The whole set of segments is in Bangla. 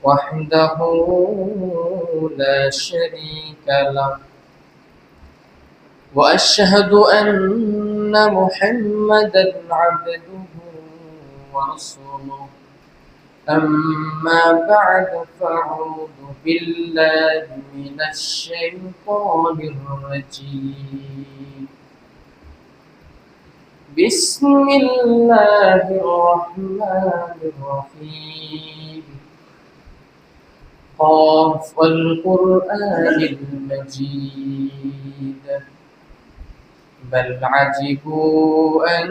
وحده لا شريك له وأشهد أن محمدا عبده ورسوله أما بعد فأعوذ بالله من الشيطان الرجيم بسم الله الرحمن الرحيم قاف والقرآن المجيد بل عجبوا أن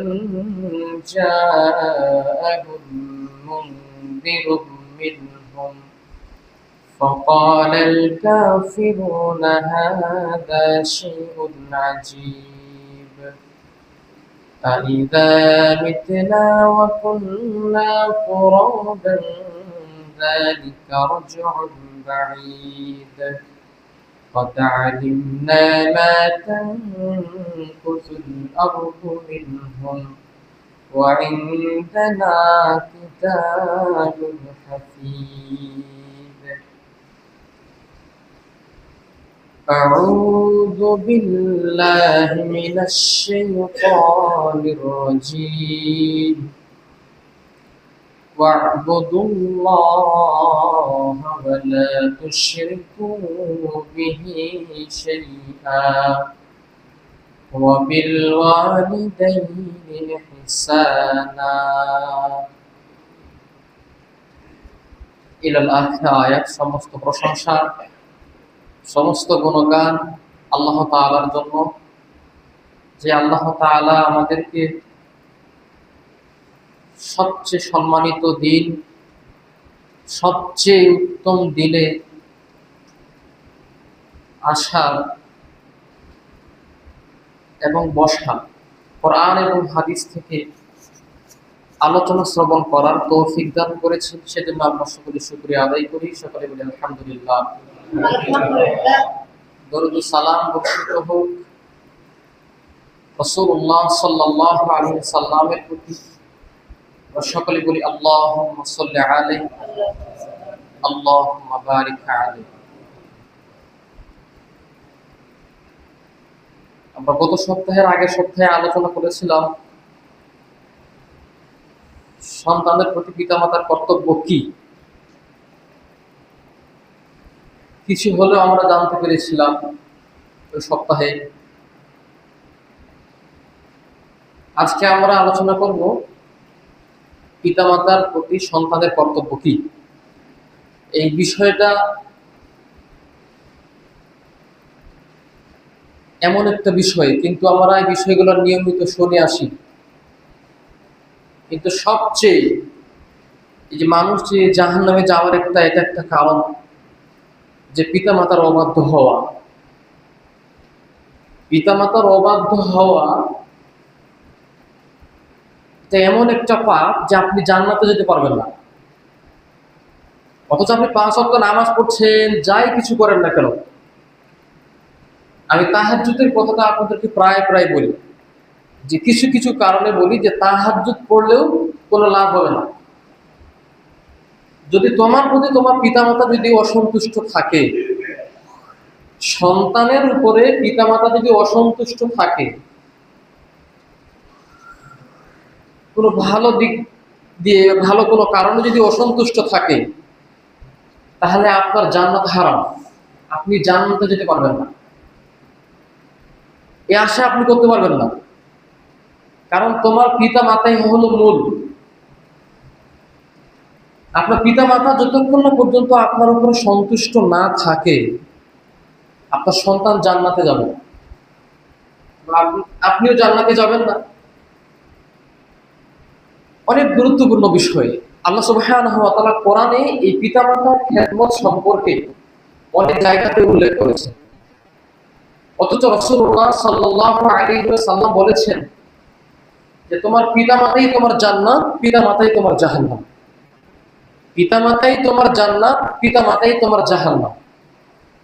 جاءهم منذر منهم فقال الكافرون هذا شيء عجيب أإذا متنا وكنا ترابا ذلك رجع بعيد قد علمنا ما تنقص الأرض منهم وعندنا كتاب حفيظ أعوذ بالله من الشيطان الرجيم واعبدوا الله ولا تشركوا به شيئا وبالوالدين إحسانا إلى الآخر آيات সমস্ত প্রশংসা সমস্ত গুণগান আল্লাহ তাআলার জন্য, যে আল্লাহ তাআলা আমাদেরকে সবচেয়ে সম্মানিত দিন, সবচেয়ে উত্তম দিনে আসা এবং বসা, কোরআন এবং হাদিস থেকে আলোচনা শ্রবণ করার তৌফিক দান করেছেন। সেজন্য আমরা সকলে শুকরিয়া আদায় করি। সকলে বলি আলহামদুলিল্লাহ। দরুদ ও সালাম বর্ষিত হোক রাসূলুল্লাহ সাল্লাল্লাহু আলাইহি ওয়াসাল্লামের প্রতি। সকলে বলি আল্লাহুম্মা সাল্লি আলাইহি আল্লাহুম্মা বারিক আলাইহি। আমরা গত সপ্তাহের আগের সপ্তাহে আলোচনা করেছিলাম সন্তানের প্রতি পিতামাতার কর্তব্য কি। কিছু হলেও আমরা জানতে পেরেছিলাম ওই সপ্তাহে। আজকে আমরা আলোচনা করব পিতামাতার প্রতি সন্তানের কর্তব্য কি। এই বিষয়টা এমন একটা বিষয়, কিন্তু আমরা এই বিষয়গুলো নিয়মিত শুনে আসি, কিন্তু সবচেয়ে এই যে মানুষ যে জাহান্নামে যাওয়ার এটা একটা কারণ, যে পিতামাতার অবাধ্য হওয়া। পিতামাতার অবাধ্য হওয়া এটা এমন একটা পাপ যে আপনি জান্নাতে যেতে পারবেন না, অথচ আপনি 5 ওয়াক্ত নামাজ পড়ছেন, যাই কিছু করেন না কেন। আমি তাহাজ্জুদের কথাটা আপনাদেরকে প্রায় বলি, যে কিছু কিছু কারণে বলি যে তাহাজ্জুদ পড়লেও কোনো লাভ হবে না। যদি তোমার প্রতি তোমার পিতামাতা যদি অসন্তুষ্ট থাকে, সন্তানের উপরে পিতামাতা যদি অসন্তুষ্ট থাকে, কোনো ভালো দিক দিয়ে ভালো কোনো কারণে যদি অসন্তুষ্ট থাকে, তাহলে আপনার জান্নাত হারাম, আপনি জান্নাতে যেতে পারবেন না। এই আশা আপনি করতে পারবেন না, কারণ তোমার পিতা মাতাই হলো মূল। আপনার পিতা মাতা যতক্ষণ না পর্যন্ত আপনার উপরে সন্তুষ্ট না থাকে, আপনার সন্তান জান্নাতে যাবে, আপনিও জান্নাতে যাবেন না। অনেক গুরুত্বপূর্ণ বিষয় আল্লাহ সুবহানাহু ওয়া তাআলা কোরআনে এই পিতামাতার খেদমত সম্পর্কে অনেক জায়গাতে উল্লেখ করেছেন, অথচ রাসূলুল্লাহ সাল্লাল্লাহু আলাইহি ওয়াসাল্লাম বলেছেন যে তোমার পিতামাতাই তোমার জান্নাত, পিতামাতাই তোমার জাহান্নাম। পিতামাতাই তোমার জান্নাত, পিতামাতাই তোমার জাহান্নাম।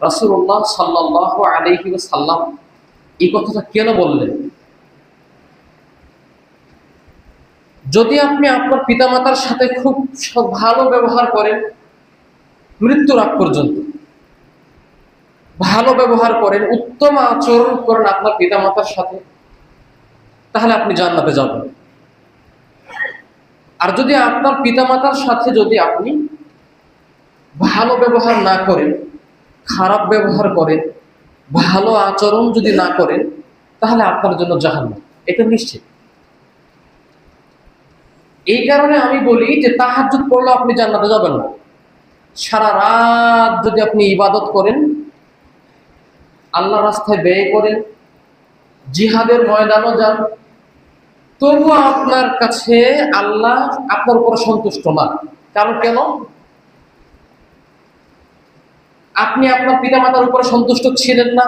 রাসূলুল্লাহ সাল্লাল্লাহু আলাইহি ওয়াসাল্লাম এই কথাটা কেন বললেন? যদি আপনি আপনার পিতামাতার সাথে খুব ভালো ব্যবহার করেন, মৃত্যুর আগ পর্যন্ত ভালো ব্যবহার করেন, উত্তম আচরণ করেন আপনার পিতামাতার সাথে, তাহলে আপনি জান্নাতে যাবেন। আর যদি আপনার পিতামাতার সাথে যদি আপনি ভালো ব্যবহার না করেন, খারাপ ব্যবহার করেন, ভালো আচরণ যদি না করেন, তাহলে আপনার জন্য জাহান্নাম, এটা নিশ্চিত। এই কারণে আমি বলি যে তাহাজ্জুদ পড়লে আপনি জান্নাতে যাবেন না। সারা রাত যদি আপনি ইবাদত করেন, আল্লাহ রাস্তায় ব্যয় করেন, জিহাদের ময়দানও যান, তবু আপনার কাছে আল্লাহ আপনার উপর সন্তুষ্ট না। কারণ কেন? আপনি আপনার পিতামাতার উপরে সন্তুষ্ট ছিলেন না,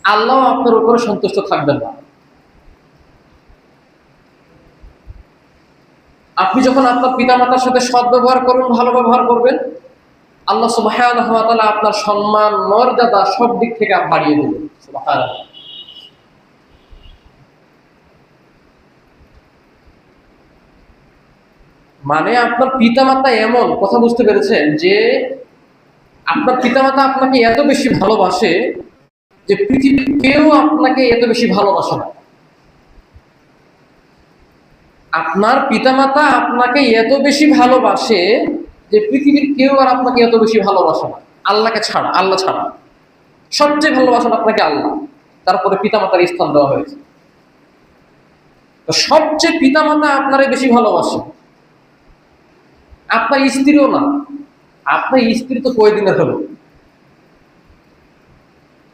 আল্লাহ আপনার উপরে সন্তুষ্ট থাকবেন না। আপনি যখন আপনার পিতামাতার সাথে সৎ ব্যবহার করবেন, ভালো ব্যবহার করবেন, আল্লাহ সুবহানাহু ওয়া তাআলা আপনার সম্মান মর্যাদা সব দিক থেকে বাড়িয়ে দেবেন। সুবহানাল্লাহ। মানে আপনার পিতামাতা এমন, কথা বুঝতে পেরেছেন, যে আপনার পিতামাতা আপনাকে এত বেশি ভালোবাসে যে পৃথিবীর কেউ আপনাকে এত বেশি ভালোবাসে না। আপনার পিতামাতা আপনাকে এত বেশি ভালোবাসে যে পৃথিবীর কেউ আর আপনাকে এত বেশি ভালোবাসে না, আল্লাহকে ছাড়া, আল্লাহ ছাড়া। সবচেয়ে ভালোবাসেন আপনাকে আল্লাহ, তারপরে পিতামাতার স্থান দেওয়া হয়েছে। তো সবচেয়ে পিতামাতা আপনারে বেশি ভালোবাসে, আপনার স্ত্রীও না। আপনার স্ত্রী তো কয়েকদিনের হলো,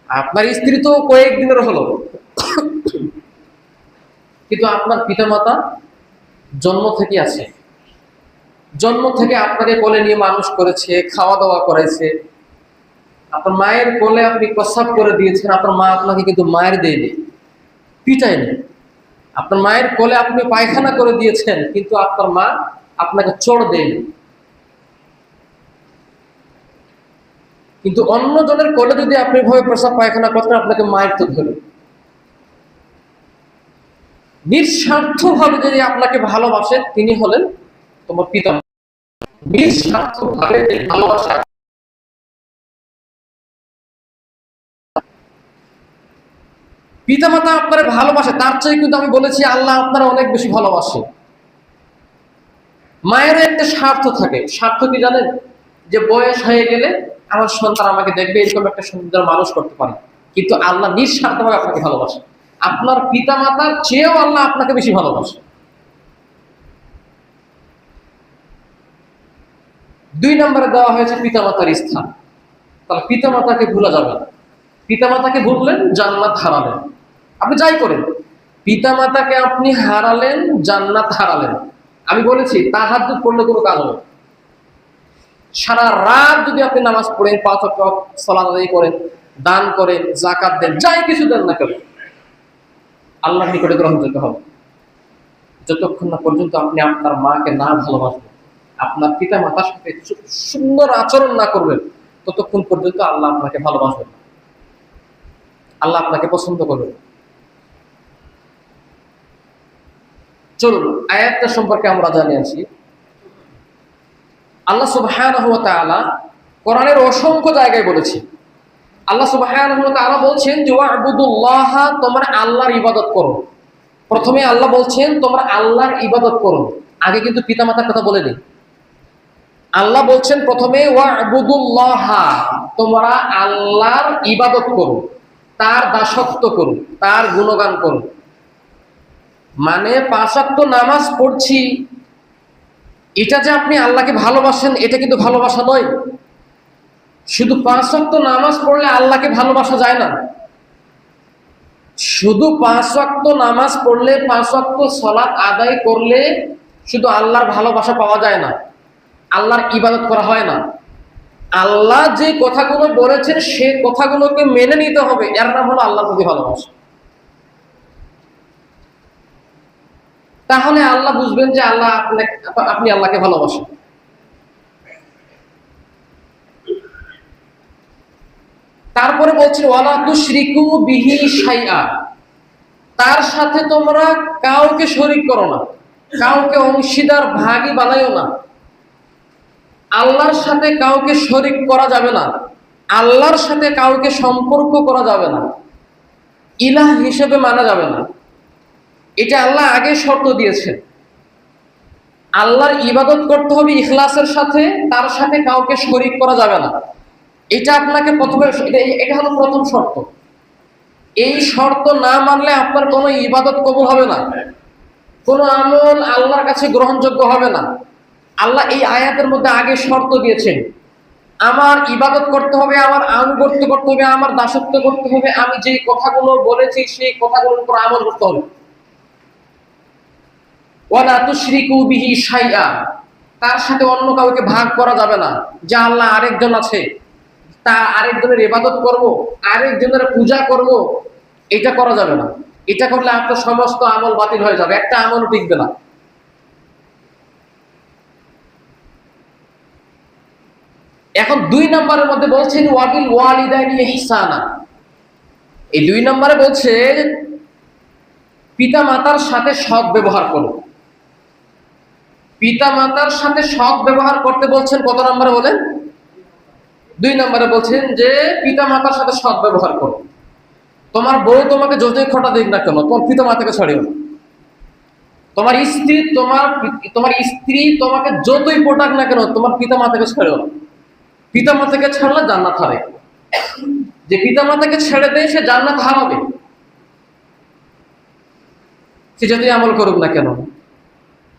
আপনার স্ত্রী তো কয়েকদিনের হলো, কিন্তু আপনার পিতামাতা জন্ম থেকে আছে, জন্ম থেকে আপনাকে কোলে নিয়ে মানুষ করেছে, খাওয়া দাওয়া করেছে। আপনার মায়ের কোলে আপনি প্রস্রাব করে দিয়েছেন, আপনার মা আপনাকে কিন্তু মায়ের দেয়নি, পিটায়নি। আপনার মায়ের কোলে আপনি পায়খানা করে দিয়েছেন, কিন্তু আপনার মা আপনাকে চড় দেয়নি। কিন্তু অন্য জনের কোলে যদি আপনি ভাবে প্রস্রাব পায়খানা করতেন, আপনাকে মায়ের তো ধরে। নিঃস্বার্থ ভাবে যদি আপনাকে ভালোবাসেন, তিনি হলেন তোমার পিতা। নিঃস্বার্থ ভাবে ভালোবাসা, পিতামাতা আপনারা ভালোবাসে, তার চেয়ে কিন্তু আমি বলেছি আল্লাহ আপনারা অনেক বেশি ভালোবাসে। মায়ের একটা স্বার্থ থাকে। স্বার্থ কি জানেন? যে বয়স হয়ে গেলে আমার সন্তান আমাকে দেখবে, এরকম একটা সুন্দর মানুষ করতে পারে। কিন্তু আল্লাহ নিঃস্বার্থভাবে আপনাকে ভালোবাসে। আপনার পিতামাতার চেয়েও আল্লাহ আপনাকে বেশি ভালোবাসে। 2 নম্বরে দেওয়া হয়েছে পিতামাতার স্থান। তাহলে পিতামাতাকে ভুলা যাবে না। পিতামাতাকে ভুললেন, জান্নাত হারালেন। আপনি যাই করেন, পিতামাতাকে আপনি হারালেন, জান্নাত হারালেন। আমি বলেছি তাহাজ্জুদ পড়লে কোনো কাজ হবে। সারা রাত যদি আপনি নামাজ পড়েন, 5 ওয়াক্ত সালাত আদায় করেন, দান করেন, যাকাত দেন, যাই কিছু দেন না কেন, আল্লাহর নিকটে গ্রহণযোগ্য হবে যতক্ষণ না পর্যন্ত আপনি আপনার মাকে না ভালোবাসবেন, আপনার পিতা মাতার সাথে সুন্দর আচরণ না করবেন, ততক্ষণ পর্যন্ত আল্লাহ আপনাকে ভালোবাসবেন, আল্লাহ আপনাকে পছন্দ করবেন। চলুন আয়াতটা সম্পর্কে আমরা জানি আসি। আল্লাহ সুবহানাহু ওয়া তাআলা কোরআনের অসংখ্য জায়গায় বলেছি। আল্লাহ সুবহানাহু ওয়া তাআলা বলছেন যে ওয়া'বুদুল্লাহ, তোমরা আল্লাহর ইবাদত করো। প্রথমে আল্লাহ বলছেন তোমরা আল্লাহর ইবাদত করো, আগে কিন্তু পিতামাতার কথা বলেনি। আল্লাহ বলছেন প্রথমে ওয়া'বুদুল্লাহ, তোমরা আল্লাহর ইবাদত করো, তার দাসত্ব করো, তার গুণগান করো। মানে 5 ওয়াক্ত নামাজ পড়ছি, এটা যে আপনি আল্লাহকে ভালোবাসেন এটা কিন্তু ভালোবাসা নয়। শুধু 5 ওয়াক্ত নামাজ পড়লে আল্লাহকে ভালোবাসা যায় না। শুধু 5 ওয়াক্ত নামাজ পড়লে, 5 ওয়াক্ত সালাত আদায় করলে শুধু আল্লাহর ভালোবাসা পাওয়া যায় না, আল্লাহর ইবাদত করা হয় না। আল্লাহ যে কথাগুলো বলেছেন সে কথাগুলোকে মেনে নিতে হবে, এর নাম হলো আল্লাহর প্রতি ভালোবাসা। তাহলে আল্লাহ বুঝবেন যে আল্লাহ আপনি আল্লাহকে ভালোবাসেন। তারপরে বলছেন ওয়ালা তুশরিকু বিহি শাইআ, তার সাথে তোমরা কাউকে শরীক করো না, কাউকে অংশীদার ভাগী বানাইও না। আল্লাহর সাথে কাউকে শরীক করা যাবে না, আল্লাহর সাথে কাউকে সম্পর্ক করা যাবে না, ইলাহ হিসেবে মানা যাবে না। এটা আল্লাহ আগে শর্ত দিয়েছেন। আল্লাহর ইবাদত করতে হবে ইখলাসের সাথে, তার সাথে কাউকে শরীক করা যাবে না। এটা আপনাকে প্রথমে, এটা হলো প্রথম শর্ত। এই শর্ত না মানলে আপনার কোনো ইবাদত কবুল হবে না, কোনো আমল আল্লাহর কাছে গ্রহণযোগ্য হবে না। আল্লাহ এই আয়াতের মধ্যে আগে শর্ত দিয়েছেন, আমার ইবাদত করতে হবে, আমার আনুগত্য করতে হবে, আমার দাসত্ব করতে হবে, আমি যেই কথাগুলো বলেছি সেই কথাগুলোর উপর আমল করতে হবে। ওয়ালা তুশরিকু বিহি শাইআ, তার সাথে অন্য কাউকে ভাগ করা যাবে না। যে আল্লাহ আরেকজন আছে, তা আরেকজনের ইবাদত করব, আরেকজনের পূজা করব, এটা করা যাবে না। এটা করলে আপনার সমস্ত আমল বাতিল হয়ে যাবে, একটা আমলও টিকবে না। এখন 2 নম্বরের মধ্যে বলছেন ওয়াবিল ওয়ালিদাইনি ইহসানা। এই 2 নম্বরে বলছে পিতা মাতার সাথে সৎ ব্যবহার করো। পিতা মাতার সাথে সৎ ব্যবহার করতে বলছেন কত নম্বরে বলেন? 2 নম্বরে বলছেন যে পিতা মাতার সাথে সৎ ব্যবহার করো। তোমার বউ তোমাকে যতই খটা দিক না কেন, তোমার পিতা মাতাকে ছাড়িও না। তোমার স্ত্রী তোমাকে যতই পটাক না কেন, তোমার পিতা মাতাকে ছাড়িও না। পিতা মাতাকে ছাড়লে জান্নাত হারে। যে পিতা মাতাকে ছেড়ে দেয় সে জান্নাত হারাবে, সে যতই আমল করুক না কেন।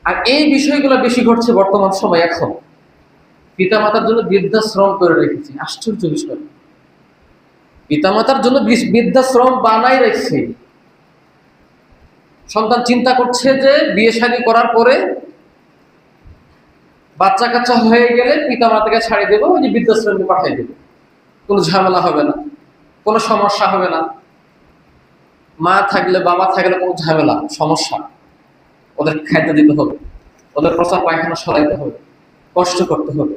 আর এই বিষয়গুলো বেশি ঘটছে বর্তমান সময়। এখন পিতা মাতার জন্য বৃদ্ধাশ্রম করে রেখেছে, আশ্চর্য বিষয়। পিতা মাতার জন্য বৃদ্ধাশ্রম বানাই রেখেছে। সন্তান চিন্তা করছে যে বিয়ে শাদী করার পরে বাচ্চা কাচ্চা হয়ে গেলে পিতা মাতাকে ছাড়িয়ে দেবো, ওই যে বৃদ্ধাশ্রমে পাঠিয়ে দেবো, কোনো ঝামেলা হবে না, কোনো সমস্যা হবে না। মা থাকলে বাবা থাকলে কোনো ঝামেলা সমস্যা, ওদের খাইতে দিতে হবে, ওদের প্রস্রাব পায়খানা সরাইতে হবে, কষ্ট করতে হবে।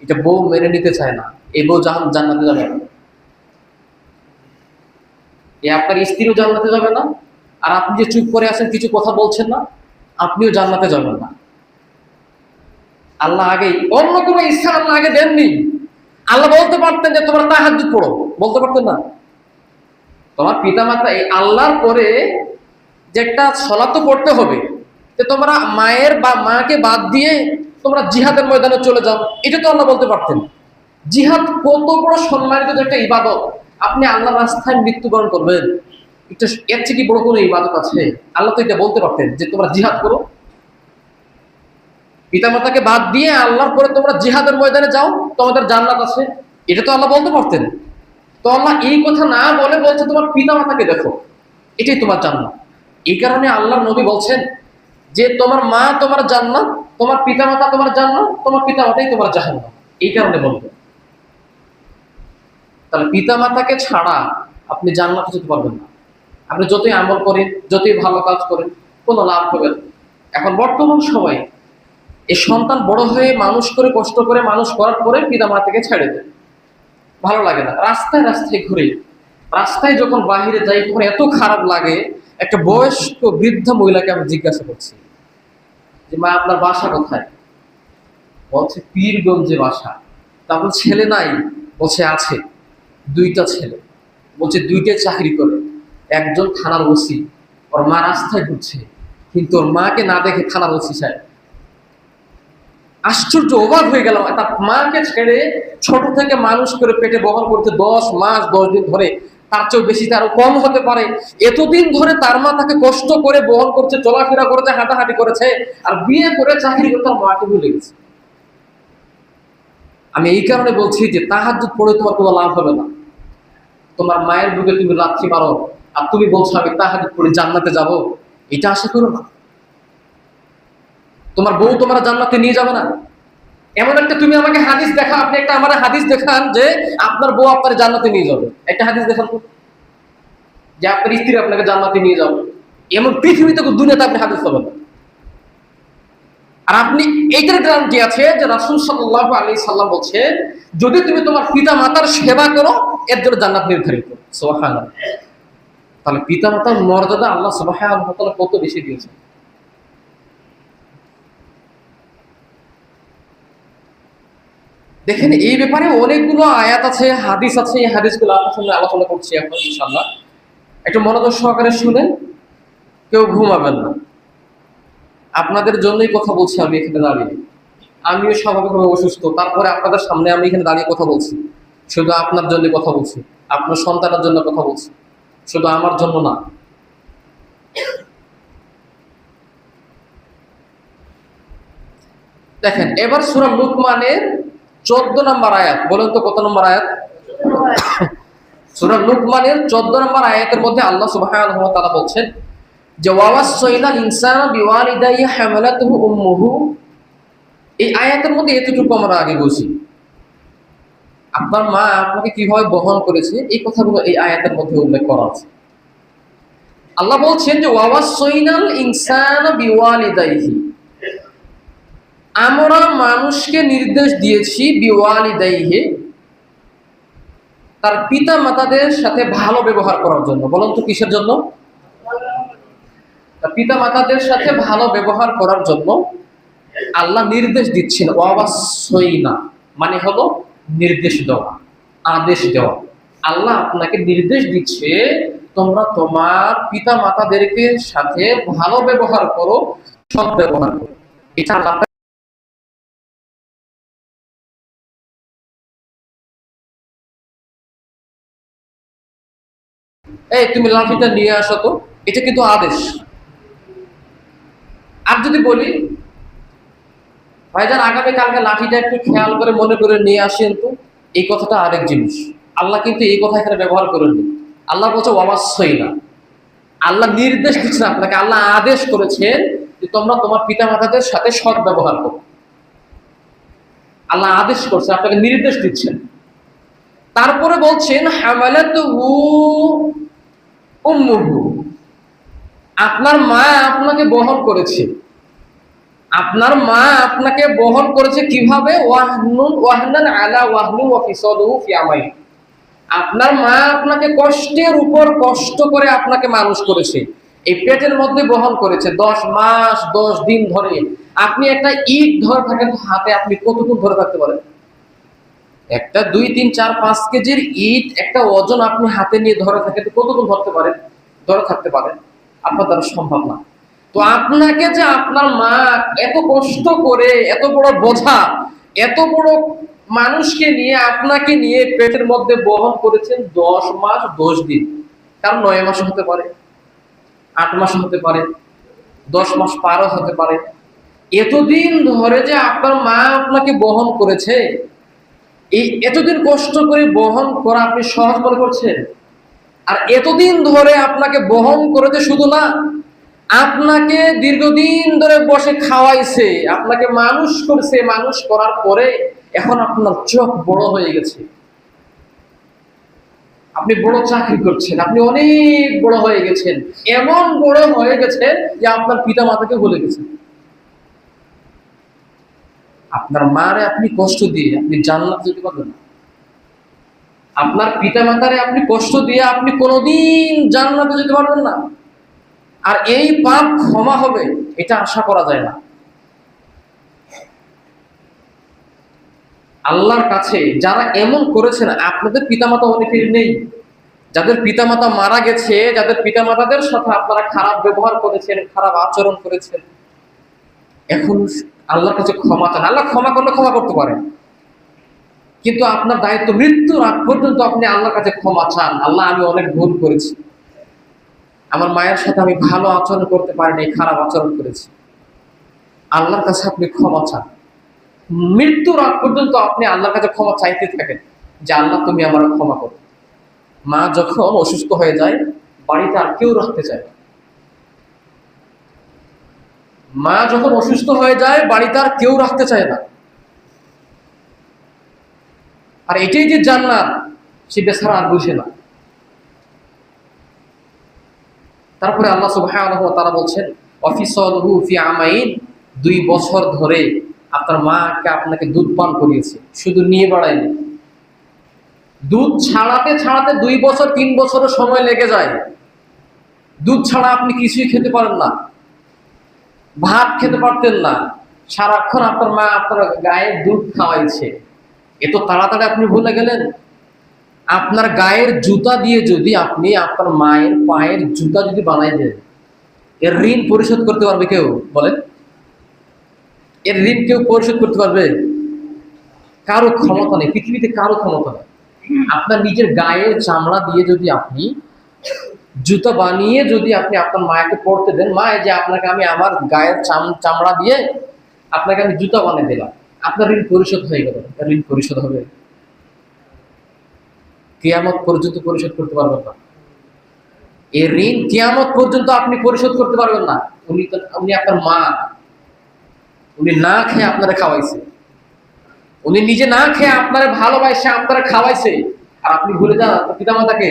এটা বউ মেনে নিতে চায় না। এই বউ জান্নাতে যাবে না, আপনার স্ত্রীও জান্নাতে যাবে না, আর আপনি যে চুপ করে আছেন কিছু কথা বলছেন না, আপনিও জান্নাতে যাবেন না। আল্লাহ আগেই অন্য কোনো ইচ্ছা আল্লাহ আগে দেননি। আল্লাহ বলতে পারতেন যে তোমরা তাহাজ্জুদ পড়ো, বলতে পারতেন না? তোমার পিতা মাতা এই আল্লাহর পরে যে একটা সালাত তো পড়তে হবে, যে তোমরা মায়ের বা মাকে বাদ দিয়ে তোমরা জিহাদের ময়দানে চলে যাও, এটা তো আল্লাহ বলতে পারতেন। জিহাদ কত বড় সম্মানিত একটা ইবাদত, আপনি আল্লাহর রাস্তায় মৃত্যুবরণ করবেন, এটা এর চেয়ে কি বড় কোনো ইবাদত আছে? আল্লাহ তো এটা বলতে পারতেন যে তোমরা জিহাদ করো, পিতামাতাকে বাদ দিয়ে আল্লাহর পরে তোমরা জিহাদের ময়দানে যাও, তোমাদের জান্নাত আছে, এটা তো আল্লাহ বলতে পারতেন। তো আল্লাহ এই কথা না বলে বলছে তোমার পিতামাতাকে দেখো, এটাই তোমার জান্নাত। এই কারণে আল্লাহর নবী বলছেন যে তোমার মা তোমার জান্নাত, তোমার পিতামাতা তোমার জান্নাত, তোমার পিতামাতাই তোমার জাহান্নাম। এই কারণে বলবো। তাহলে পিতামাতাকে ছাড়া আপনি জান্নাতে যেতে পারবেন না। আপনি যতই আমল করেন, যতই ভালো কাজ করেন, কোনো লাভ হবে না। এখন বর্তমান সময়ে এই সন্তান বড় হয়ে মানুষ করে, কষ্ট করে মানুষ করার পরে পিতা মাতাকে ছেড়ে দেয়, ভালো লাগে না। রাস্তায় রাস্তায় ঘুরে, রাস্তায় যখন বাহিরে যাই তখন এত খারাপ লাগে। একটা বয়স্ক বৃদ্ধা মহিলাকে আমি জিজ্ঞাসা করছি যে মা আপনার বাসা কোথায়? বলছে পীরগঞ্জে বাসা। তারপর ছেলে নাই? বলছে আছে, 2টা ছেলে। বলছে 2টাই চাকরি করে, একজন থানার ওসি, ওর মা রাস্তায় ঘুরছে, কিন্তু ওর মাকে না দেখে থানার ওসি সাহেব। আশ্চর্য, অবাক হয়ে গেলাম। তার মাকে ছেড়ে ছোট থেকে মানুষ করে পেটে বহন করতে 10 মাস 10 দিন ধরে, তার চেয়েও বেশি আরো কম হতে পারে, এতদিন ধরে তার মা তাকে কষ্ট করে বহন করছে, চলাফেরা করেছে, হাঁটাহাঁটি করেছে, আর বিয়ে করে চাকরি করে তার মাকে ভুলে গেছে। আমি এই কারণে বলছি যে তাহাজ্জুদ পড়ে তোমার কোনো লাভ হবে না। তোমার মায়ের বুকে তুমি লাথি মারো আর তুমি বলছো আমি তাহাজ্জুদ পড়ে জান্নাতে যাব, এটা আশা করো না। তোমার বউ তোমার জান্নাতে নিয়ে যাবে না। এমন একটা তুমি আমাকে হাদিস দেখা, আপনি একটা আমার হাদিস দেখান যে আপনার বউ আপনার জান্নাতে নিয়ে যাবে, একটা হাদিস দেখান তো যে আপনার স্ত্রী আপনাকে জান্নাতে নিয়ে যাবে। এমন পৃথিবীতে দুনিয়াতে আপনি হাদিস পাবেন না। আর আপনি এইটার গ্যারান্টি আছে যে রাসূল সাল্লাল্লাহু আলাইহি সাল্লাম বলছে যদি তুমি তোমার পিতা মাতার সেবা করো এর জন্য জান্নাত নির্ধারিত। সুবহানাল্লাহ। তাহলে পিতা মাতার মর্যাদা আল্লাহ সুবহানাহু ওয়া তাআলা কত বেশি দিয়েছেন। দেখেন এই ব্যাপারে অনেকগুলো আয়াত আছে, হাদিস আছে। এই হাদিসগুলো আপনার সামনে আলোচনা করছি এখন ইনশাআল্লাহ। একটু মনোযোগ সহকারে শুনেন, কেউ ঘুমাবেন না। আপনাদের জন্যই কথা বলছি আমি এখানে দাঁড়িয়ে। আমিও স্বাভাবিকভাবে অসুস্থ, তারপরে আপনাদের সামনে আমি এখানে দাঁড়িয়ে কথা বলছি। শুধু আপনার জন্য কথা বলছি, আপনার সন্তানের জন্য কথা বলছি, শুধু আমার জন্য না। দেখেন এবার সূরা লুকমানের 14 নম্বর আয়াত, বলেন তো কত নম্বর আয়াত? সূরা লুকমানের 14 নম্বর আয়াতের মধ্যে আল্লাহ সুবহানাহু ওয়া তাআলা বলছেন যে ওয়াসাইনাল ইনসানা বিওয়ালিদাইহি হামালাতুহু উম্মুহু। এই আয়াতের মধ্যে এতটুকু আমরা আগে বলছি, আপনার মা আপনাকে কিভাবে বহন করেছে এই কথাগুলো এই আয়াতের মধ্যে উল্লেখ করা আছে। আল্লাহ বলছেন যে ওয়াসাইনাল ইনসানা বিওয়ালিদাইহি, আমরা মানুষকে নির্দেশ দিয়েছি বিওয়ালিদাইহি, তার পিতা মাতাদের সাথে ভালো ব্যবহার করার জন্য। বলুন তো কিসের জন্য? তার পিতা মাতাদের সাথে ভালো ব্যবহার করার জন্য আল্লাহ নির্দেশ দিচ্ছেন। ওয়াসাইনা মানে হলো নির্দেশ দেওয়া, আদেশ দেওয়া। আল্লাহ আপনাকে নির্দেশ দিচ্ছে তোমরা তোমার পিতা মাতাদেরকে সাথে ভালো ব্যবহার করো, সৎ ব্যবহার করো। এটা আল্লাহ। এই তুমি লাঠিটা নিয়ে আসো তো, এটা কিন্তু আদেশ। আর যদি বলি ভাইজান আগামীকালকে লাঠিটা একটু খেয়াল করে মনে করে নিয়ে আসেন তো, এই কথাটা আরেক জিনিস। আল্লাহ কিন্তু এই কথা এখানে ব্যবহার করেননি। আল্লাহ বলছে ওয়াসাইনা, আল্লাহ নির্দেশ দিচ্ছেন আপনাকে, আল্লাহ আদেশ করেছেন যে তোমরা তোমার পিতা মাতাদের সাথে সৎ ব্যবহার করো। আল্লাহ আদেশ করছে, আপনাকে নির্দেশ দিচ্ছেন। তারপরে বলছেন হামালাতুহু উম্মুহু, আপনার মা আপনাকে বহন করেছে। আপনার মা আপনাকে বহন করেছে কিভাবে? ওয়াহনান আলা ওয়াহনি ওয়া ফিসালুহু ফি আমাইন। আপনার মা আপনাকে কষ্টের উপর কষ্ট করে আপনাকে মানুষ করেছে, এই পেটের মধ্যে বহন করেছে 10 মাস 10 দিন ধরে। আপনি একটা ইট ধরে থাকেন হাতে, আপনি কতক্ষণ ধরে থাকতে পারেন? একটা 2 3 4 5 কেজির ইট একটা ওজন আপনি হাতে নিয়ে ধরে থাকেন, কতক্ষণ ধরতে পারেন? ধরে থাকতে পারেন? আপনার দ্বারা সম্ভব না। তো আপনাকে যে আপনার মা এত কষ্ট করে, এত বড় বোঝা, এত বড় মানুষকে নিয়ে আপনাকে নিয়ে পেটের মধ্যে বহন করেছেন 10 মাস 10 দিন, কারণ 9 মাস হতে পারে, 8 মাস হতে পারে, 10 মাস পারও হতে পারে। এতদিন ধরে যে আপনার মা আপনাকে বহন করেছে, এই এতদিন কষ্ট করে বহন করা আপনি সহজ মনে করছেন? আর এতদিন ধরে আপনাকে বহন করেছে শুধু না, আপনাকে দীর্ঘদিন ধরে বসে খাওয়াইছে, আপনাকে মানুষ করছে। মানুষ করার পরে এখন আপনার চোখ বড় হয়ে গেছে, আপনি বড় চাকরি করছেন, আপনি অনেক বড় হয়ে গেছেন, এমন বড় হয়ে গেছেন যে আপনার পিতা মাতাকে ভুলে গেছেন। আপনার মারে আপনি কষ্ট দিয়ে আপনি জান্নাত যেতে পারবেন না। আপনার পিতা মাতারে আপনি কষ্ট দিয়ে আপনি কোনোদিন জান্নাতে যেতে পারবেন না। আর এই পাপ ক্ষমা হবে এটা আশা করা যায় না। আল্লাহর কাছে যারা এমন করেছেন, আপনাদের পিতামাতা অনেকের নেই, যাদের পিতামাতা মারা গেছে, যাদের পিতামাতাদের সাথে আপনারা খারাপ ব্যবহার করেছেন, খারাপ আচরণ করেছেন, এখন আল্লাহর কাছে ক্ষমা চান। আল্লাহ ক্ষমা করলে ক্ষমা করতে পারেন, কিন্তু আপনার দায়িত্ব মৃত্যুর আগ পর্যন্ত আপনি আল্লাহর কাছে ক্ষমা চান। আল্লাহ আমি অনেক ভুল করেছি, আমার মায়ের সাথে আমি ভালো আচরণ করতে পারিনি, খারাপ আচরণ করেছি। আল্লাহর কাছে আপনি ক্ষমা চান, মৃত্যুর আগ পর্যন্ত আপনি আল্লাহর কাছে ক্ষমা চাইতে থাকেন যে আল্লাহ তুমি আমার ক্ষমা করো। মা যখন অসুস্থ হয়ে যায়, বাড়িতে আর কেউ রাখতে চায় না। মা যখন অসুস্থ হয়ে যায়, বাড়িতে আর কেউ রাখতে চায় না। আর এটাই যে জান্নাত, সে বেচারা আর বুঝে না। তারপরে আল্লাহ সুবহানাহু ওয়া তাআলা বলছেন ওয়াফিসালুহু ফি আমাইন, 2 বছর ধরে আপনার মাকে আপনাকে দুধ পান করিয়েছে, শুধু নিয়ে বেড়ায়নি। দুধ ছাড়াতে ছাড়াতে 2 বছর 3 বছরের সময় লেগে যায়। দুধ ছাড়া আপনি কিছুই খেতে পারেন না, ভাত খেতে পারতেন না, সারাক্ষণ আপনার মা আপনার গায়ে দুধ খাওয়াইছে। এত তাড়াতাড়ি আপনি ভুলে গেলেন? আপনার গায়ের জুতা দিয়ে যদি আপনি আপনার মায়ের পায়ের জুতা যদি বানাই দেন, এর ঋণ পরিশোধ করতে পারবে কেউ? বলেন, এর ঋণ কেউ পরিশোধ করতে পারবে? কারো ক্ষমতা নেই, পৃথিবীতে কারো ক্ষমতা নেই। আপনার নিজের গায়ের চামড়া দিয়ে যদি আপনি জুতা বানিয়ে যদি আপনি আপনার মাকে পড়তে দেন, মা এই যে আপনাকে আমি আমার গায়ের চামড়া দিয়ে আপনাকে আমি জুতা বানিয়ে দিলাম, আপনার ঋণ পরিশোধ হয়ে গেল। ঋণ পরিশোধ হবে? কিয়ামত পর্যন্ত পরিশোধ করতে পারবেন না। এই ঋণ কিয়ামত পর্যন্ত আপনি পরিশোধ করতে পারবেন না। উনি আপনার মা, উনি না খেয়ে আপনারা খাওয়াইছে, উনি নিজে না খেয়ে আপনারা ভালোবাসে আপনারা খাওয়াইছে, আর আপনি ভুলে যান পিতামাতাকে।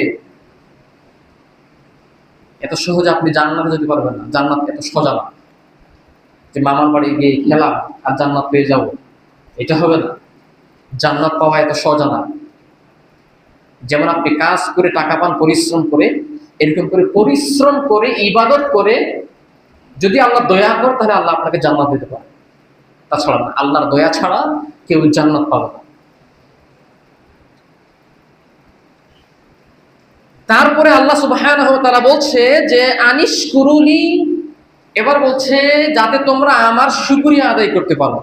এত সহজে আপনি জান্নাতে যেতে পারবেন না। জান্নাত এত সোজা না যে মামার বাড়ি গিয়ে খেলাম আর জান্নাত পেয়ে যাব, এটা হবে না। জান্নাত পাওয়া এত সোজা না। যেমন আপনি কাজ করে টাকা পান পরিশ্রম করে, এরকম করে পরিশ্রম করে ইবাদত করে যদি আল্লাহ দয়া করে, তাহলে আল্লাহ আপনাকে জান্নাত দিতে পারে। তাছাড়া না, আল্লাহর দয়া ছাড়া কেউ জান্নাত পাবে না। তারপরে আল্লাহ সুবহানাহু ওয়া তাআলা বলছে যে আনিশ কুরুনি, এবার বলছে যাতে তোমরা আমার শুকরিয়া আদায় করতে পারো।